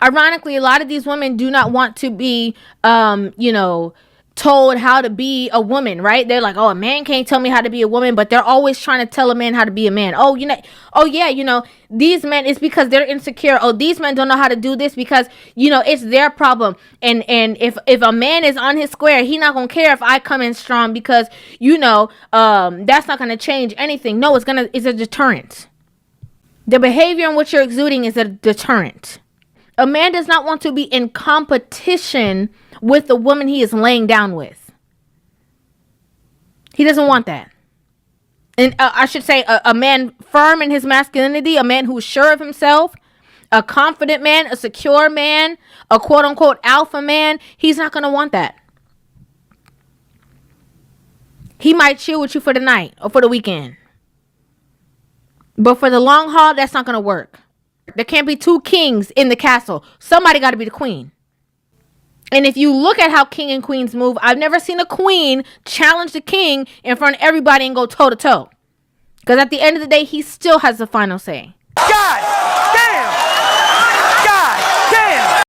Ironically, a lot of these women do not want to be, told how to be a woman, right? They're like, oh, a man can't tell me how to be a woman, but they're always trying to tell a man how to be a man. Oh, these men, it's because they're insecure. Oh, these men don't know how to do this because, it's their problem. And if a man is on his square, he not gonna care if I come in strong because, that's not gonna change anything. No, it's a deterrent. The behavior in which you're exuding is a deterrent. A man does not want to be in competition with the woman he is laying down with. He doesn't want that. And I should say a man firm in his masculinity, a man who's sure of himself, a confident man, a secure man, a quote unquote alpha man, he's not going to want that. He might chill with you for the night or for the weekend. But for the long haul, that's not going to work. There can't be two kings in the castle. Somebody got to be the queen. And if you look at how king and queens move, I've never seen a queen challenge the king in front of everybody and go toe to toe. Because at the end of the day, he still has the final say.